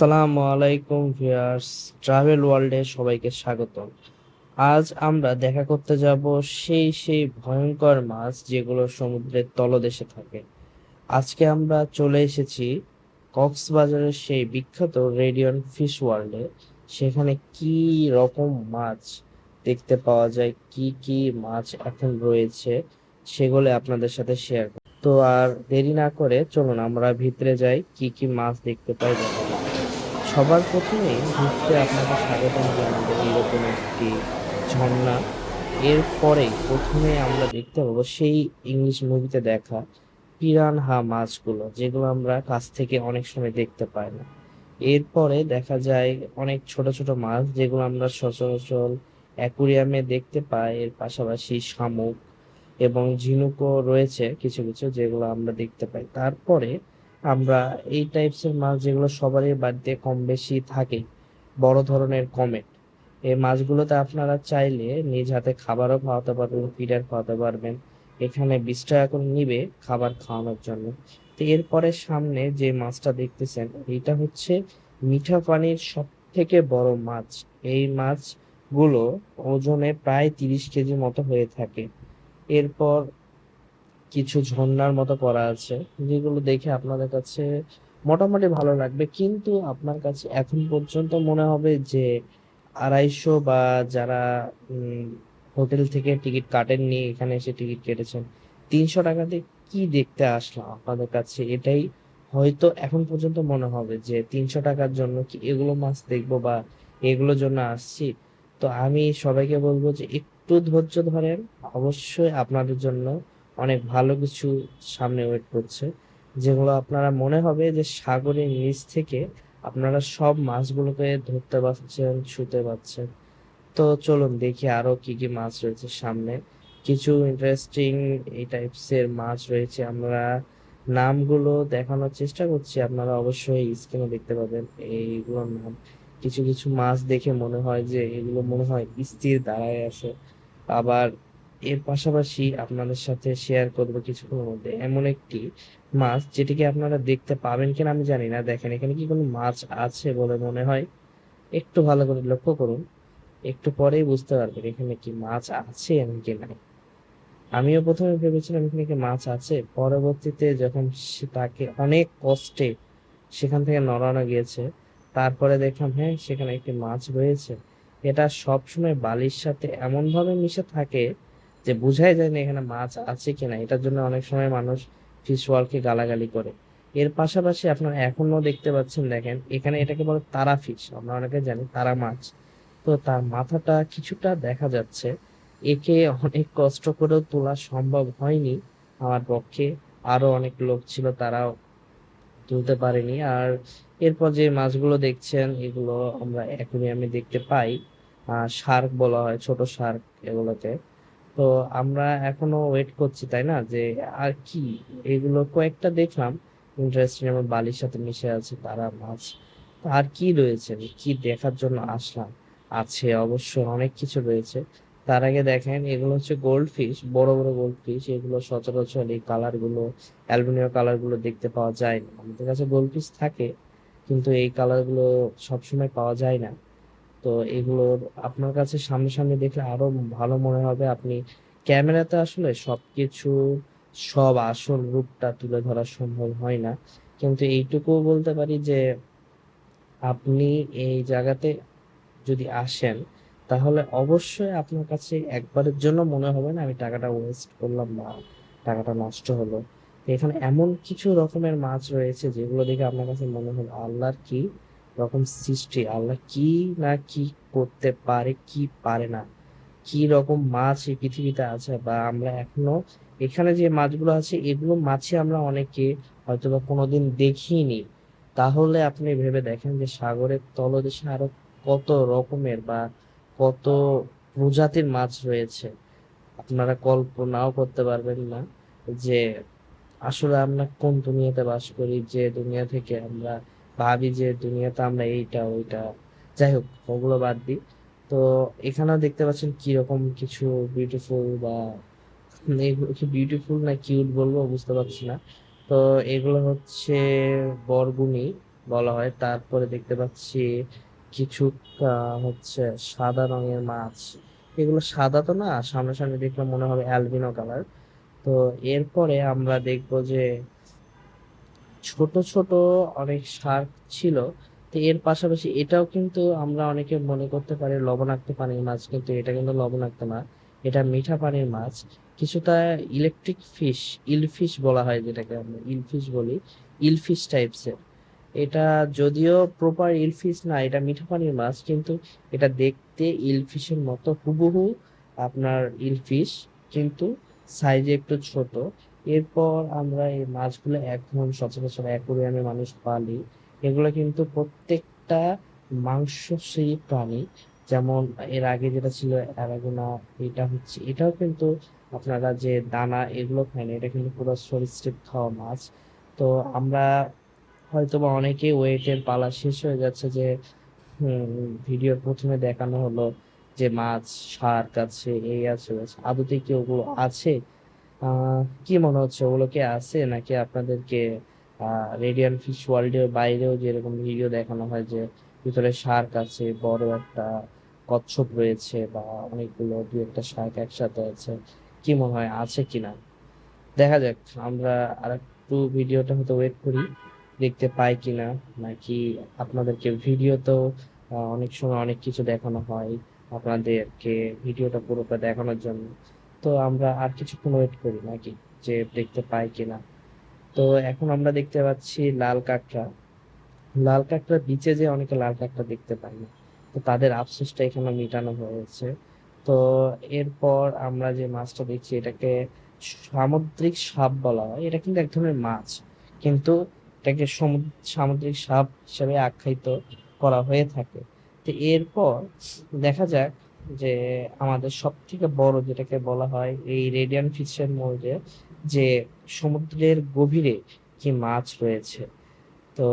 আসসালামু আলাইকুম viewers, travel ওয়ার্ল্ডে সবাইকে স্বাগতম। আজ আমরা দেখা করতে যাব সেই ভয়ঙ্কর মাছ যেগুলো সমুদ্রের তলদেশে থাকে। আজকে আমরা চলে এসেছি কক্সবাজারের সেই বিখ্যাত রেডিয়ন ফিশ ওয়ার্ল্ডে। সেখানে কি রকম মাছ দেখতে পাওয়া যায়, কি কি মাছ এখন রয়েছে, সেগুলো আপনাদের সাথে শেয়ার করব। তো আর দেরি না করে চলুন আমরা ভিতরে যাই, কি কি মাছ দেখতে পাই দেখা যাক। সবার প্রথমেই ঢুকতে আপনাকে স্বাগতম জানাবো এইরকম একটি ঝর্ণা। এরপরেই প্রথমে আমরা দেখতে পাবো সেই ইংলিশ মুভিতে দেখা পিরানহা মাছগুলো, যেগুলো আমরা কাছ থেকে অনেক সময় দেখতে পাই না। এরপরে দেখা যায় অনেক ছোট ছোট মাছ, যেগুলো আমরা সচরাচর অ্যাকুরিয়ামে দেখতে পাই। এর পাশাপাশি শামুক এবং ঝিনুকও রয়েছে কিছু কিছু, যেগুলো আমরা দেখতে পাই। তারপরে আমরা এই টাইপসের মাছ যেগুলো সবারই বাড়িতে কম বেশি থাকে, বড় ধরনের কমেট। এই মাছগুলোতে আপনারা চাইলে নিজ হাতে খাবারও খাওয়াতে পারবেন, ফিডার খাওয়াতে পারবেন। এখানে 20 টাকা করে নিবে খাবার খাওয়ানোর জন্য। তো এরপরে সামনে যে মাছটা দেখতেছেন, এইটা হচ্ছে মিঠা পানির সব থেকে বড় মাছ। এই মাছগুলো ওজনে প্রায় 30 কেজি মতো হয়ে থাকে। এরপর কিছু ঝর্ণার মতো করা আছে, যেগুলো দেখে আপনাদের কাছে মোটামুটি ভালো লাগবে, কিন্তু আপনার কাছে এখন পর্যন্ত মনে হবে যে 250, বা যারা উম, হোটেল থেকে টিকিট কাটেননি এখানে এসে টিকিট কেটেছেন, 300 টাকাতে কি দেখতে আসলাম আপনাদের কাছে, এটাই হয়তো এখন পর্যন্ত মনে হবে যে 300 টাকার জন্য কি এগুলো মাছ দেখবো বা এগুলোর জন্য আসছি। তো আমি সবাইকে বলবো যে একটু ধৈর্য ধরেন, অবশ্যই আপনাদের জন্য অনেক ভালো কিছু সামনে ওয়েট করছে, যেগুলো আপনারা মনে হবে যে সাগরের নিচ থেকে আপনারা সব মাছগুলোকে ধরতে পারছেন, ছুঁতে পারছেন। তো চলুন দেখি আরো কি কি মাছ রয়েছে সামনে। কিছু ইন্টারেস্টিং এই টাইপস এর মাছ রয়েছে, আমরা নামগুলো দেখানোর চেষ্টা করছি, আপনারা অবশ্যই স্ক্রিনে দেখতে পাবেন এইগুলোর নাম। কিছু কিছু মাছ দেখে মনে হয় যে এগুলো মনে হয় স্থির দাঁড়ায় আছে। আবার এর পাশাপাশি আপনাদের সাথে শেয়ার করবো কিছুক্ষণের মধ্যে এমন একটি মাছ যেটিকে আপনারা দেখতে পাবেন কিনা আমি জানি না। দেখেন এখানে কি কোনো মাছ আছে বলে মনে হয়, একটু ভালো করে লক্ষ্য করুন, একটু পরেই বুঝতে পারবেন এখানে কি মাছ আছে নাকি নাই। আমিও প্রথমে ভেবেছিলাম এখানে কি মাছ আছে, পরবর্তীতে যখন তাকে অনেক কষ্টে সেখান থেকে নড়ানো গিয়েছে, তারপরে দেখলাম হ্যাঁ সেখানে একটি মাছ রয়েছে। এটা সবসময় বালির সাথে এমন ভাবে মিশে থাকে যে বোঝাই যায় না এখানে মাছ আছে কিনা। এটার জন্য অনেক সময় মানুষ ফিশ ওয়ার্ল্ডকে গালাগালি করে। এর পাশাপাশি আপনারা এখনো দেখতে পাচ্ছেন, দেখেন এখানে এটাকে বলে তারা ফিশ, আমরা অনেকে জানি তারা মাছ। তো তার মাথাটা কিছুটা দেখা যাচ্ছে। একে অনেক কষ্ট করেও তোলা সম্ভব হয়নি আমার পক্ষে, আরো অনেক লোক ছিল তারাও তুলতে পারেনি। আর এরপর যে মাছগুলো দেখছেন এগুলো আমরা অ্যাকুরিয়ামে দেখতে পাই, শার্ক বলা হয়, ছোট শার্ক এগুলোকে। তো আমরা এখনো ওয়েট করছি, তাই না, যে আর কি এগুলো কয়েকটা দেখলাম ইন্টারেস্টিং, আমার বালির সাথে মিশে আছে তারা মাছ। তো আর কি রয়েছে, কি দেখার জন্য আসলাম, আছে অবশ্যই অনেক কিছু রয়েছে। তার আগে দেখেন এগুলো হচ্ছে গোল্ড ফিশ, বড় বড় গোল্ড ফিশ। এগুলো সচরাচর এই কালার গুলো, অ্যালুমিনিয়াম কালার গুলো দেখতে পাওয়া যায় না। আমাদের কাছে গোল্ড ফিশ থাকে, কিন্তু এই কালার গুলো সবসময় পাওয়া যায় না। তো এগুলোর আপনার কাছে সামনাসামনি দেখলে আরো ভালো মনে হবে। আপনি ক্যামেরাতে আসলে সবকিছু, সব আসল রূপটা তুলে ধরা সম্ভব হয় না, কিন্তু এইটুকু বলতে পারি যে আপনি এই জায়গাতে যদি আসেন, তাহলে অবশ্যই আপনার কাছে একবারের জন্য মনে হবে না আমি টাকাটা ওয়েস্ট করলাম বা টাকাটা নষ্ট হলো। তো এখানে এমন কিছু রকমের মাছ রয়েছে যেগুলো দেখে আপনার কাছে মনে হলো আল্লাহর কি রকম সৃষ্টি, আল্লাহ কি না কি করতে পারে কি পারে না, কি রকম মাছ এই পৃথিবীতে আছে। বা আমরা এখনো এখানে যে মাছগুলো আছে এগুলো মাছই আমরা অনেকে হয়তোবা কোনোদিন দেখিনি। তাহলে আপনি ভেবে দেখেন যে সাগরের তলদেশে আরো কত রকমের বা কত প্রজাতির মাছ রয়েছে, আপনারা কল্পনাও করতে পারবেন না যে আসলে আমরা কোন দুনিয়াতে বাস করি, যে দুনিয়া থেকে আমরা ভাবি যে দুনিয়াতে আমরা এইটা ওইটা। যাই হোক ওগুলো বাদ দিই। তো এখানেও দেখতে পাচ্ছেন কিরকম কিছু বিউটিফুল, বা এগুলো কি বিউটিফুল না কিউট বলবো বুঝতে পারছি না। তো এগুলো হচ্ছে বরগুনি বলা হয়। তারপরে দেখতে পাচ্ছি কিছু হচ্ছে সাদা রঙের মাছ। এগুলো সাদা তো না, সামনাসামনি দেখলে মনে হবে অ্যালবিনো কালার। তো এরপরে আমরা দেখবো যে ছোট ছোট অনেক শার্ক ছিল। তো এর পাশাপাশি এটাও কিন্তু আমরা অনেকে মনে করতে পারি লবণাক্ত পানির মাছ, কিন্তু এটা কিন্তু লবণাক্ত না, এটা মিঠা পানির মাছ। কিছুটা ইলেকট্রিক ফিশ, ইলফিশ বলা হয়, যেটাকে আমরা ইলফিশ বলি, ইলফিশ টাইপসের। এটা যদিও প্রপার ইলফিশ না, এটা মিঠা পানির মাছ, কিন্তু এটা দেখতে ইলফিশের মতো হুবহু আপনার ইলফিশ, কিন্তু সাইজে একটু ছোট। এরপর আমরা এই মাছগুলো এখন সচরাচর অ্যাকুরিয়ামে মানুষ পালি। এগুলো কিন্তু প্রত্যেকটা মাংসশী প্রাণী। যেমন এর আগে যেটা ছিল অ্যারাগোনা, এটা হচ্ছে, এটাও কিন্তু আপনারা যে দানা এগুলো খায় না, এটা কিন্তু পুরো সরীসৃপ খাওয়া মাছ। তো আমরা হয়তোবা অনেকে ওয়েটের পালা শেষ হয়ে যাচ্ছে যে ভিডিওর প্রথমে দেখানো হলো যে মাছ, শার্ক আছে, এই আছে, ওই আছে। আদতে কি ওগুলো আছে? কি মনে হচ্ছে, ওগুলো কি আছে, নাকি আপনাদেরকে রেডিয়ান ফিশ ওয়ার্ল্ডের বাইরেও যেরকম ভিডিও দেখানো হয় যে ভিতরে শার্ক আছে, বড় একটা কচ্ছপ রয়েছে, বা অনেকগুলো দু একটা শার্ক একসাথে আছে, কি মনে হয় আছে কিনা? দেখা যাক। আমরা আর একটু ভিডিওটা হয়তো ওয়েট করি, দেখতে পাই কিনা। নাকি আপনাদেরকে ভিডিওতেও অনেক সময় অনেক কিছু দেখানো হয় আপনাদেরকে ভিডিওটা পুরোটা দেখানোর জন্য। তো আমরা আর কিছুক্ষণ ওয়েট করি নাকি, যে দেখতে পাই কিনা। তো এখন আমরা দেখতে পাচ্ছি লাল কাঁকড়া। লাল কাঁকড়া বিচে যে অনেকে লাল কাঁকড়া দেখতে পায় না, তো তাদের আফসোসটা এখানে মেটানো হয়েছে। তো এরপর আমরা যে মাছটা দেখছি এটাকে সামুদ্রিক সাপ বলা হয়। এটা কিন্তু এক ধরনের মাছ, কিন্তু এটাকে সামুদ্রিক সাপ হিসেবে আখ্যায়িত করা হয়ে থাকে। তো এরপর দেখা যাক যে আমাদের সব থেকে বড় যেটাকে বলা হয় এই রেডিয়ান ফিশের মধ্যে, যে সমুদ্রের গভীরে কি মাছ রয়েছে। তো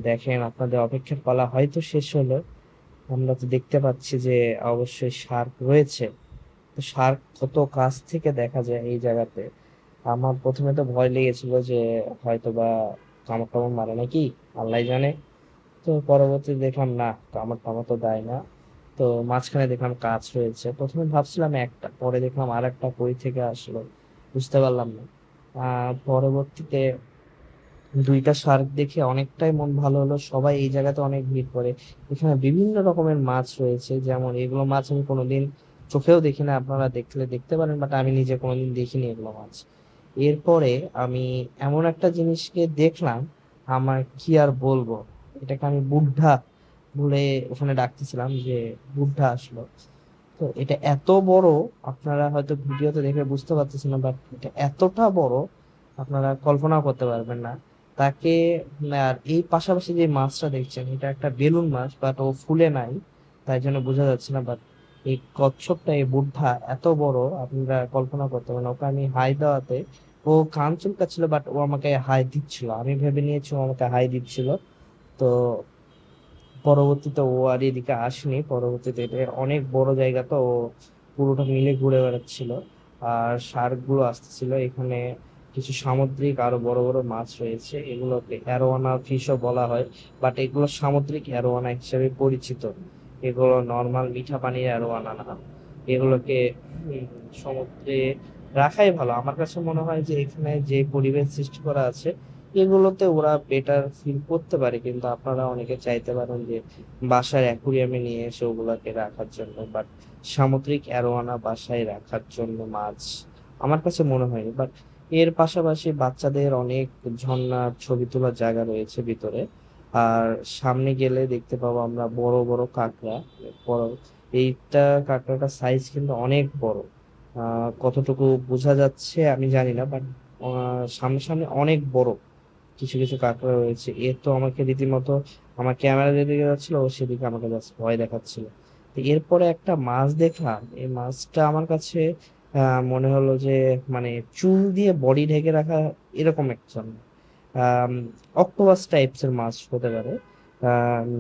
দেখেন, আপনাদের অপেক্ষার পালা হয়তো শেষ হলো। আমরা তো দেখতে পাচ্ছি যে অবশ্যই শার্ক রয়েছে। তো শার্ক কত কাছ থেকে দেখা যায় এই জায়গাতে। আমার প্রথমে তো ভয় লেগেছিল যে হয়তো বা কামড় টামড় মারে নাকি, আল্লাহ জানে। তো পরবর্তী দেখলাম না, কামড় টামড় তো দেয় না। তো মাঝখানে দেখলাম কাজ রয়েছে, প্রথমে ভাবছিলাম একটা, পরে দেখলাম আর একটা কই থেকে আসলো, বুঝতে পারলাম না। পরবর্তীতে দুইটা শার্ক দেখে অনেকটাই মন ভালো হলো। সবাই এই জায়গাতে অনেক ভিড় করে। এখানে বিভিন্ন রকমের মাছ রয়েছে, যেমন এগুলো মাছ আমি কোনোদিন চোখেও দেখি না, আপনারা দেখলে দেখতে পারেন, বাট আমি নিজে কোনোদিন দেখিনি এগুলো মাছ। এরপরে আমি এমন একটা জিনিসকে দেখলাম, আমার কি আর বলবো, এটাকে আমি বুদ্ধা বলে ওখানে ডাকতেছিলাম, যে বুদ্ধা আসলো। তো এটা এত বড়, আপনারা হয়তো ভিডিওতে দেখে বুঝতে পারতেছেন না, বাট এটা এতটা বড় আপনারা কল্পনা করতে পারবেন না। তাকে আর এই পাশাপাশি যে মাছটা দেখছেন, এটা একটা বেলুন মাছ, বাট ও ফুলে নাই, তাই জন্য বোঝা যাচ্ছে না। বাট এই কচ্ছপটা, এই বুদ্ধা এত বড়, আপনারা কল্পনা করতে পারেন না। ওকে আমি হাই দেওয়াতে ও কান চুলকাচ্ছিল, বাট ও আমাকে হাই দিচ্ছিল, আমি ভেবে নিয়েছি ও আমাকে হাই দিচ্ছিল। তো পরবর্তীতে ও আর এদিকে আসেনি। পরবর্তীতে এটা অনেক বড় জায়গা, তো ও পুরোটা মিলে ঘুরে বেড়াচ্ছিল। আর শার্ক গুলো আসতেছিল এখানে। কিছু সামুদ্রিক আরো বড় বড় মাছ রয়েছে, এগুলোকে অ্যারোয়ানা ফিশও বলা হয়, বাট এগুলো সামুদ্রিক অ্যারোয়ানা হিসেবে পরিচিত। এগুলো নর্মাল মিঠা পানির অ্যারোয়ানা না। এগুলোকে উম, সমুদ্রে রাখাই ভালো। আমার কাছে মনে হয় যে এখানে যে পরিবেশ সৃষ্টি করা আছে এগুলোতে ওরা বেটার ফিল করতে পারে, কিন্তু আপনারা অনেকে চাইতে পারেন যে বাসার অ্যাকুরিয়ামে নিয়ে এসে ওগুলাকে রাখার জন্য, বাট সামুদ্রিক অ্যারোয়ানা বাসায় রাখার জন্য মাছ আমার কাছে মনে হয়নি। বাট এর পাশাপাশি বাচ্চাদের অনেক ঝর্ণার ছবি তোলার জায়গা রয়েছে ভিতরে। আর সামনে গেলে দেখতে পাবো আমরা বড় বড় কাঁকড়া। বড়, এইটা কাঁকড়াটার সাইজ কিন্তু অনেক বড়। কতটুকু বোঝা যাচ্ছে আমি জানি না, বাট সামনে সামনে অনেক বড় কিছু কিছু কাঁকড়া রয়েছে। এ তো আমাকে রীতিমতো, আমার ক্যামেরা যেদিকে যাচ্ছিল ও সেদিকে আমাকে জাস্ট ভয় দেখাচ্ছিল। তো এরপরে একটা মাছ দেখলাম, এই মাছটা আমার কাছে মনে হলো যে মানে চুল দিয়ে বডি ঢেকে রাখা, এরকম একটা অক্টোপাস টাইপস এর মাছ হতে পারে।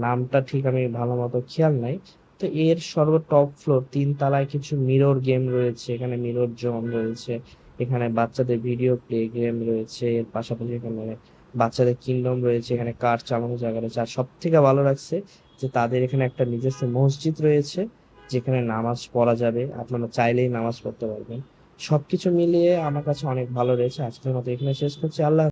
নামটা ঠিক আমি ভালো মতো খেয়াল নাই। তো এর সর্ব টপ ফ্লোর 3 তলায় কিছু মিরর গেম রয়েছে, এখানে মিরর জোন রয়েছে, এখানে বাচ্চাদের ভিডিও প্লে গেম রয়েছে। এর পাশাপাশি এখানে বাচ্চাদের কিংডম রয়েছে, এখানে কার চালানোর জায়গা রয়েছে। আর সব থেকে ভালো লাগছে যে তাদের এখানে একটা নিজস্ব মসজিদ রয়েছে, যেখানে নামাজ পড়া যাবে, আপনারা চাইলেই নামাজ পড়তে পারবেন। সবকিছু মিলিয়ে আমার কাছে অনেক ভালো রয়েছে। আজকের মতো এখানে শেষ করছি। আল্লাহ